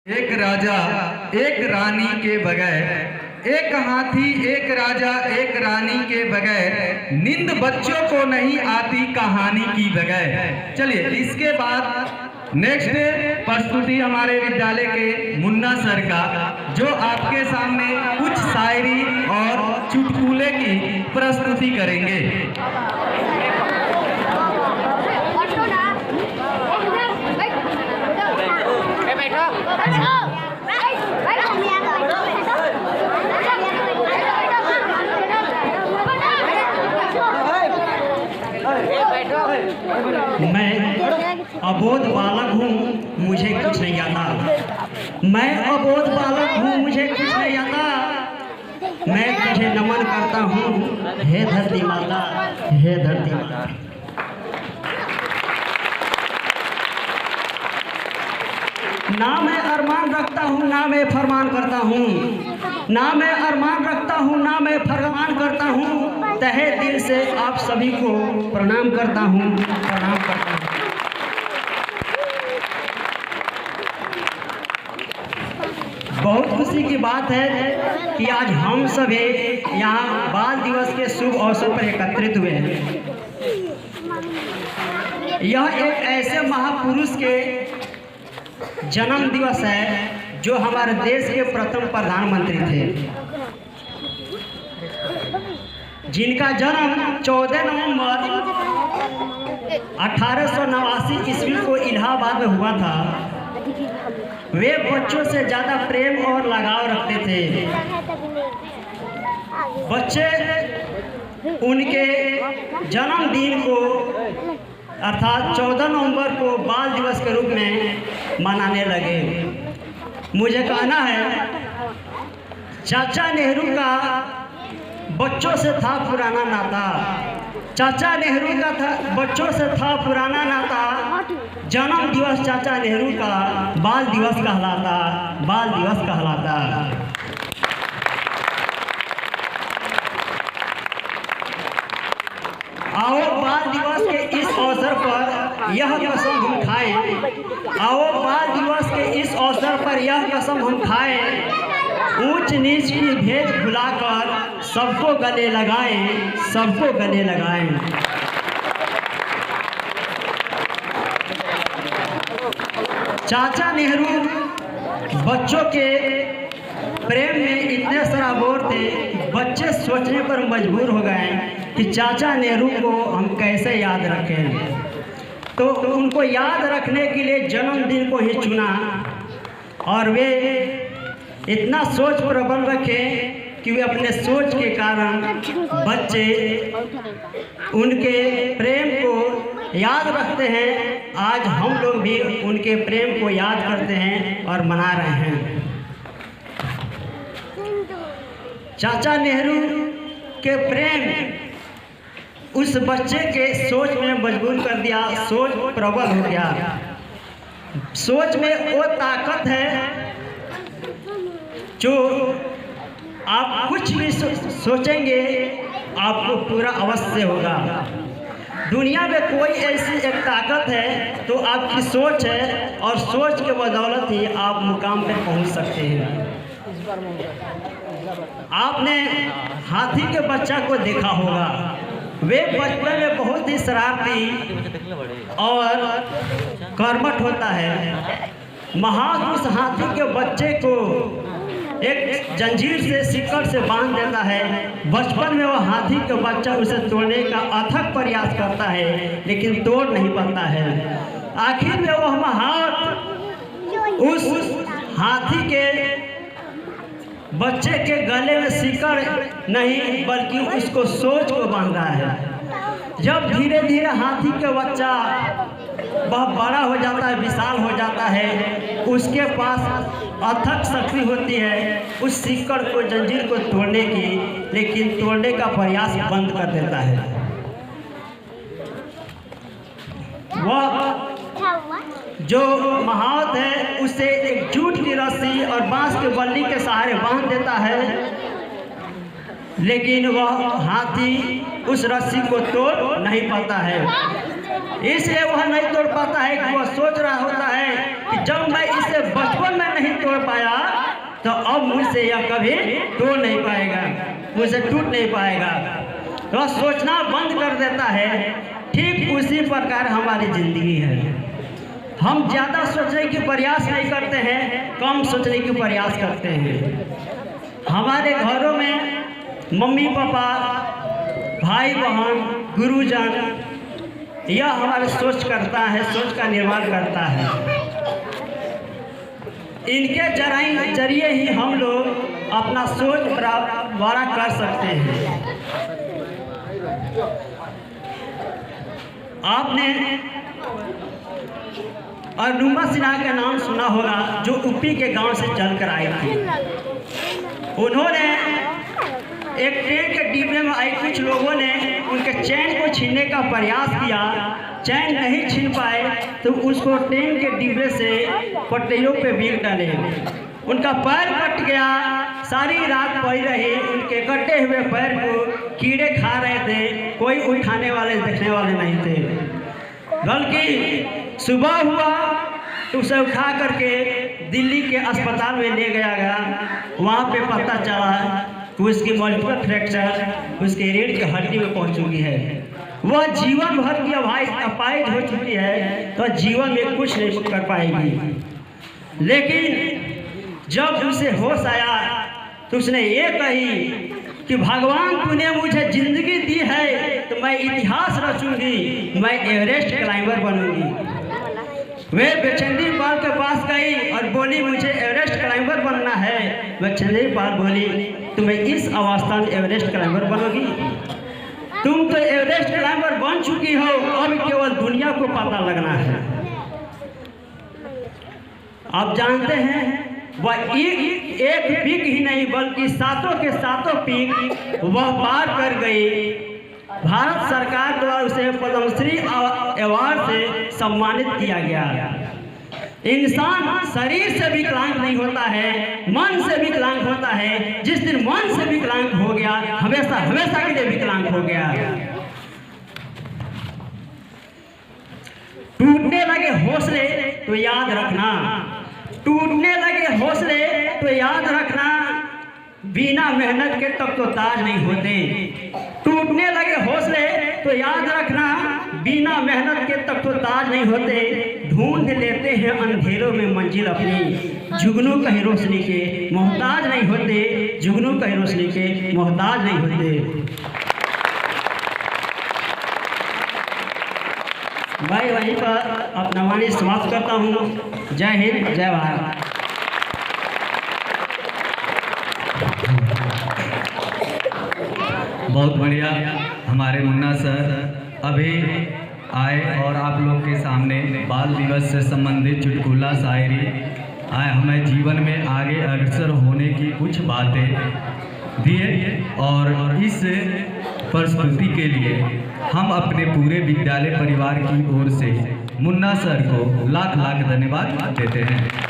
एक राजा एक रानी के बगैर, एक हाथी एक राजा एक रानी के बगैर, नींद बच्चों को नहीं आती कहानी की बगैर। चलिए इसके बाद नेक्स्ट प्रस्तुति हमारे विद्यालय के मुन्ना सर का, जो आपके सामने कुछ शायरी और चुटकुले की प्रस्तुति करेंगे। मैं अबोध बालक हूँ, मुझे कुछ नहीं आता। मैं अबोध बालक हूँ, मुझे कुछ नहीं आता। मैं तुझे नमन करता हूँ, हे धरती माता, हे धरती माता। ना मैं अरमान रखता हूँ, ना मैं फरमान करता हूँ। ना मैं अरमान रखता हूँ, ना मैं फरमान करता हूँ। तहे दिल से आप सभी को प्रणाम करता हूँ, प्रणाम करता हूँ। बहुत खुशी की बात है कि आज हम सभी यहाँ बाल दिवस के शुभ अवसर पर एकत्रित हुए हैं। यह एक ऐसे महापुरुष के जन्म दिवस है जो हमारे देश के प्रथम प्रधानमंत्री थे, जिनका जन्म 14 नवंबर 1889 ईस्वी को इलाहाबाद में हुआ था। वे बच्चों से ज़्यादा प्रेम और लगाव रखते थे। बच्चे उनके जन्मदिन को अर्थात 14 नवंबर को बाल दिवस के रूप में मनाने लगे। मुझे कहना है, चाचा नेहरू का बच्चों से था पुराना नाता। चाचा नेहरू का था बच्चों से था पुराना नाता। जन्म दिवस चाचा नेहरू का बाल दिवस कहलाता, बाल दिवस कहलाता। आओ बाल दिवस के इस अवसर पर यह कसम हम खाएं। आओ बाल दिवस के इस अवसर पर यह कसम हम खाएं, ऊंच नीच की भेद भुलाकर सबको गले लगाएं, सबको गले लगाएं। चाचा नेहरू बच्चों के प्रेम में इतने सराबोर थे, बच्चे सोचने पर मजबूर हो गए कि चाचा नेहरू को हम कैसे याद रखें। तो उनको याद रखने के लिए जन्मदिन को ही चुना, और वे इतना सोच प्रबल रखे कि वे अपने सोच के कारण बच्चे उनके प्रेम को याद रखते हैं। आज हम लोग भी उनके प्रेम को याद करते हैं और मना रहे हैं। चाचा नेहरू के प्रेम उस बच्चे के सोच में मजबूर कर दिया, सोच प्रबल हो गया। सोच में वो ताकत है जो आप कुछ भी सोचेंगे आपको पूरा अवश्य होगा। दुनिया में कोई ऐसी एक ताकत है तो आपकी सोच है, और सोच के बदौलत ही आप मुकाम पे पहुंच सकते हैं। आपने हाथी के बच्चा को देखा होगा। वे बचपन में बहुत ही शरारती और कर्मठ होता है। महान उस हाथी के बच्चे को एक जंजीर से सिकड़ से बांध देता है। बचपन में वह हाथी का बच्चा उसे तोड़ने का अथक प्रयास करता है, लेकिन तोड़ नहीं पाता है। आखिर में वह महान उस हाथी के बच्चे के गले में सिकड़ नहीं बल्कि उसको सोच को बांधा है। जब धीरे धीरे हाथी का बच्चा बहुत बड़ा हो जाता है, विशाल हो जाता है, उसके पास अथक शक्ति होती है उस सिकड़ को, जंजीर को तोड़ने की, लेकिन तोड़ने का प्रयास बंद कर देता है। वह जो महावत है उसे एक जूट की रस्सी और बांस के बल्ली के सहारे बांध देता है, लेकिन वह हाथी उस रस्सी को तोड़ नहीं पाता है। इसलिए वह नहीं तोड़ पाता है कि वह सोच रहा होता है कि जब मैं इसे बचपन में नहीं तोड़ पाया तो अब मुझसे यह कभी तोड़ नहीं पाएगा, मुझसे टूट नहीं पाएगा। तो वह सोचना बंद कर देता है। ठीक उसी प्रकार हमारी जिंदगी है। हम ज़्यादा सोचने की प्रयास नहीं करते हैं, कम सोचने की प्रयास करते हैं। हमारे घरों में मम्मी पापा, भाई बहन, गुरुजन, यह हमारे सोच करता है, सोच का निर्माण करता है। इनके जरिए ही हम लोग अपना सोच बड़ा कर सकते हैं। आपने अरुणिमा सिन्हा का नाम सुना होगा, जो यूपी के गांव से चलकर आई थी। उन्होंने एक ट्रेन के डिब्बे में आई, कुछ लोगों ने उनके चैन को छीनने का प्रयास किया, चैन नहीं छीन पाए तो उसको ट्रेन के डिब्बे से पटरियों पे बीट डाले। उनका पैर कट गया, सारी रात पड़ी रही। उनके कटे हुए पैर को कीड़े खा रहे थे, कोई उठाने वाले देखने वाले नहीं थे। बल्कि सुबह हुआ तो उसे उठा करके दिल्ली के अस्पताल में ले गया। वहाँ पे पता चला कि उसकी मल्टीपल फ्रैक्चर उसके रीढ़ की हड्डी में पहुँच चुकी है। वह जीवन भर की अपाहिज हो चुकी है, तो जीवन में कुछ नहीं कर पाएगी। लेकिन जब उसे होश आया तो उसने ये कही कि भगवान तूने मुझे जिंदगी दी है तो मैं इतिहास रचूंगी, मैं एवरेस्ट क्लाइंबर बनूंगी। वे बचेंद्री पाल के पास गई और बोली मुझे एवरेस्ट क्लाइंबर बनना है। बचेंद्री पाल बोली तुम्हें इस अवस्था में एवरेस्ट क्लाइंबर बनोगी? तुम तो एवरेस्ट क्लाइंबर बन चुकी हो, अब केवल दुनिया को पता लगना है। आप जानते हैं वह एक पीक ही नहीं बल्कि सातों के सातों पीक वह पार कर गई। भारत सरकार द्वारा उसे पद्मश्री अवार्ड से सम्मानित किया गया। इंसान शरीर से विकलांग नहीं होता है, मन से विकलांग होता है। जिस दिन मन से विकलांग हो गया, हमेशा हमेशा के लिए विकलांग हो गया। टूटने लगे हौसले तो याद रखना, टूटने लगे हौसले तो याद रखना, बिना मेहनत के तब तो ताज नहीं होते। टूटने लगे हौसले तो याद रखना, बिना मेहनत के तब तो ताज नहीं होते। ढूंढ लेते हैं अंधेरों में मंजिल अपनी, जुगनू कहीं रोशनी के मोहताज नहीं होते, जुगनू कहीं रोशनी के मोहताज नहीं होते। भाई वहीं पर अपना वाणी समाप्त करता हूँ। जय हिंद, जय भारत। बहुत बढ़िया। हमारे मुन्ना सर अभी आए और आप लोग के सामने बाल दिवस से संबंधित चुटकुला शायरी आए हमें जीवन में आगे अग्रसर होने की कुछ बातें दिए। और इस प्रस्तुति के लिए हम अपने पूरे विद्यालय परिवार की ओर से मुन्ना सर को लाख लाख धन्यवाद देते हैं।